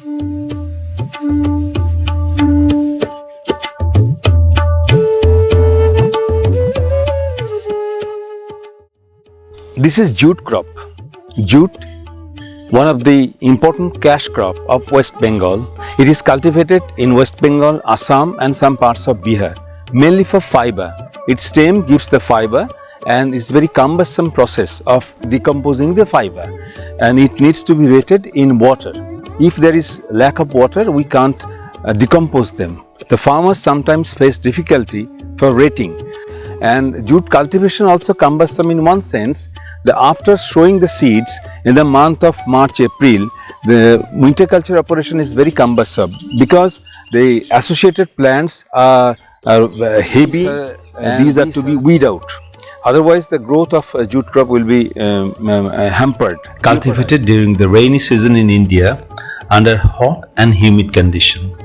This is jute crop. Jute, one of the important cash crop of West Bengal. It is cultivated in West Bengal, Assam and some parts of Bihar, mainly for fiber. Its stem gives the fiber and it's very cumbersome process of decomposing the fiber, and it needs to be rated in water. If there is lack of water, we can't decompose them. The farmers sometimes face difficulty for rating. And jute cultivation also cumbersome in one sense. After sowing the seeds in the month of March, April, the winter culture operation is very cumbersome because the associated plants are heavy and these are to be weeded out. Otherwise, the growth of jute crop will be hampered. Cultivated during the rainy season in India under hot and humid conditions.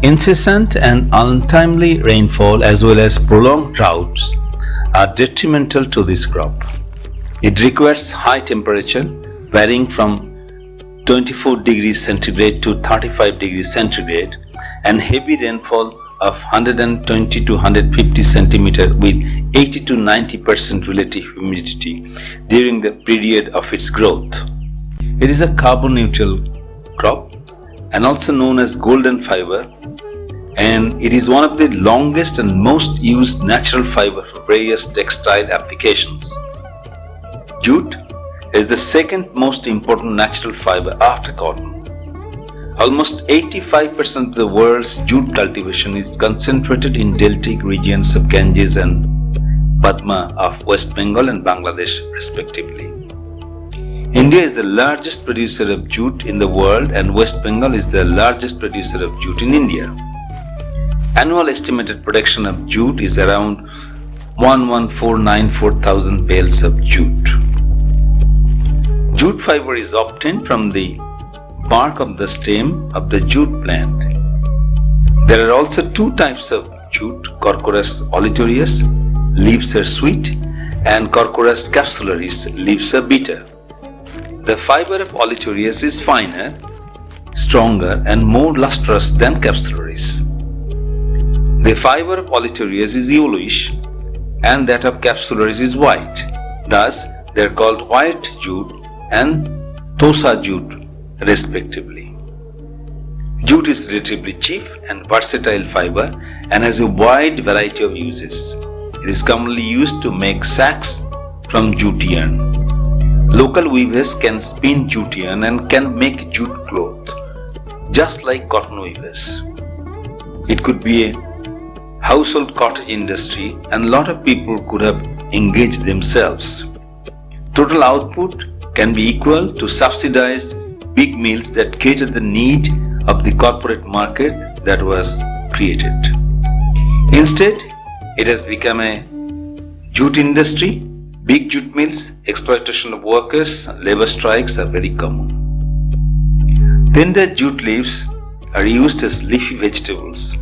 Incessant and untimely rainfall as well as prolonged droughts are detrimental to this crop. It requires high temperature varying from 24 degrees centigrade to 35 degrees centigrade and heavy rainfall of 120 to 150 centimeter with 80 to 90% relative humidity during the period of its growth. It is a carbon neutral crop and also known as golden fiber, and it is one of the longest and most used natural fiber for various textile applications. Jute is the second most important natural fiber after cotton. Almost 85% of the world's jute cultivation is concentrated in deltic regions of Ganges and Padma of West Bengal and Bangladesh respectively. India is the largest producer of jute in the world and West Bengal is the largest producer of jute in India. Annual estimated production of jute is around 11,494,000 bales of jute. Jute fiber is obtained from the bark of the stem of the jute plant. There are also two types of jute, Corchorus oletorius, leaves are sweet, and Corchorus capsularis, leaves are bitter. The fiber of oletorius is finer, stronger, and more lustrous than capsularis. The fiber of oletorius is yellowish, and that of capsularis is white. Thus, they are called white jute and tosa jute, respectively. Jute is relatively cheap and versatile fiber and has a wide variety of uses. It is commonly used to make sacks from jute yarn. Local weavers can spin jute yarn and can make jute cloth, just like cotton weavers. It could be a household cottage industry and a lot of people could have engaged themselves. Total output can be equal to subsidized big mills that cater the need of the corporate market that was created. Instead, it has become a jute industry. Big jute mills, exploitation of workers, labor strikes are very common. Tender jute leaves are used as leafy vegetables.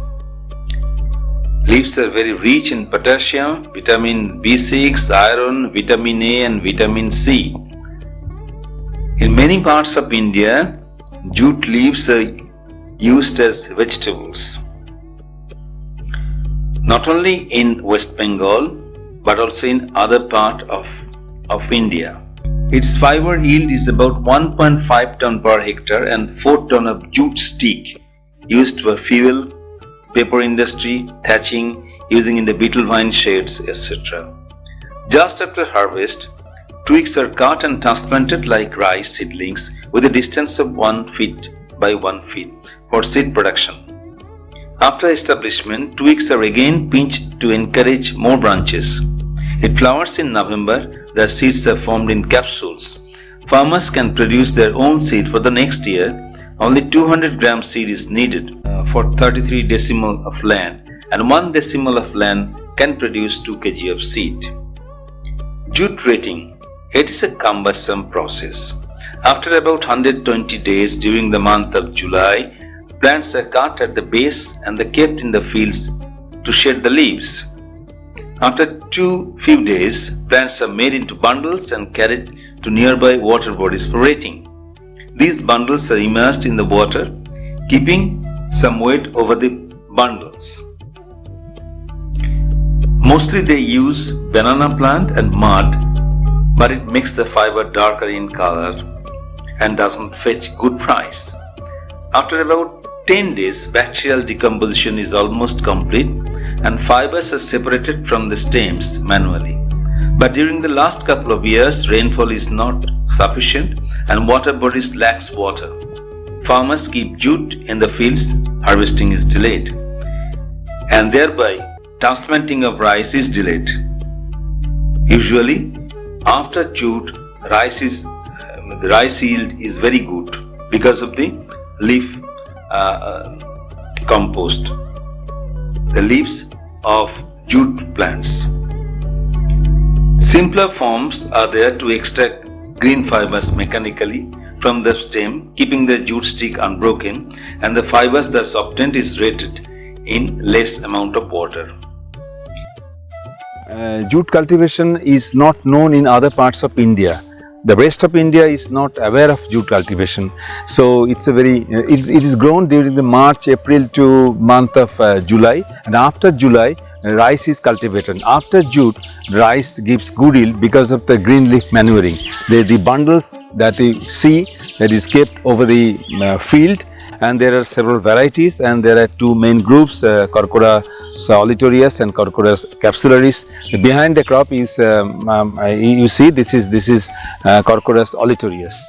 Leaves are very rich in potassium, vitamin B6, iron, vitamin A and vitamin C. In many parts of India, jute leaves are used as vegetables. Not only in West Bengal, but also in other parts of India. Its fiber yield is about 1.5 ton per hectare and 4 ton of jute stick used for fuel, paper industry, thaching, using in the betel vine shades, etc. Just after harvest, twigs are cut and transplanted like rice seedlings with a distance of 1 feet by 1 feet for seed production. After establishment, twigs are again pinched to encourage more branches. It flowers in November. The seeds are formed in capsules. Farmers can produce their own seed for the next year. Only 200 gram seed is needed for 33 decimal of land, and 1 decimal of land can produce 2 kg of seed. Jute rating. It is a cumbersome process. After about 120 days during the month of July, plants are cut at the base and kept in the fields to shed the leaves. After few days, plants are made into bundles and carried to nearby water bodies for rating. These bundles are immersed in the water, keeping some weight over the bundles. Mostly they use banana plant and mud, but it makes the fiber darker in color and doesn't fetch good price. After about 10 days, bacterial decomposition is almost complete and fibers are separated from the stems manually. But during the last couple of years, rainfall is not sufficient and water bodies lacks water. Farmers keep jute in the fields, harvesting is delayed, and thereby transplanting of rice is delayed. Usually, after jute, the rice yield is very good because of the leaf compost, the leaves of jute plants. Simpler forms are there to extract green fibers mechanically from the stem, keeping the jute stick unbroken, and the fibers thus obtained is rated in less amount of water. Jute cultivation is not known in other parts of India. The rest of India is not aware of jute cultivation. So it's a it is grown during the March, April to month of July, and after July rice is cultivated. After jute, rice gives good yield because of the green leaf manuring. The bundles that you see that is kept over the field, and there are several varieties, and there are two main groups, Corcora solitarius and Corcora capsularis. Behind the crop is you see this is Corcora solitarius.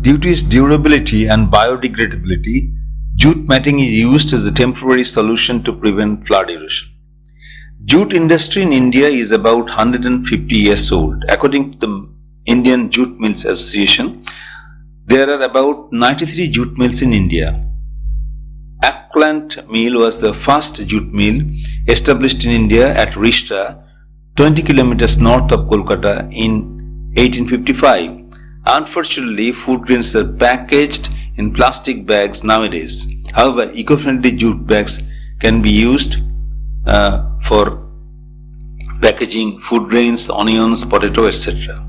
Due to its durability and biodegradability, jute matting is used as a temporary solution to prevent flood erosion. Jute industry in India is about 150 years old. According to the Indian Jute Mills Association, there are about 93 jute mills in India. Ackland Mill was the first jute mill established in India at Rishta, 20 kilometers north of Kolkata in 1855. Unfortunately, food grains are packaged in plastic bags nowadays. However, eco-friendly jute bags can be used for packaging food grains, onions, potato, etc.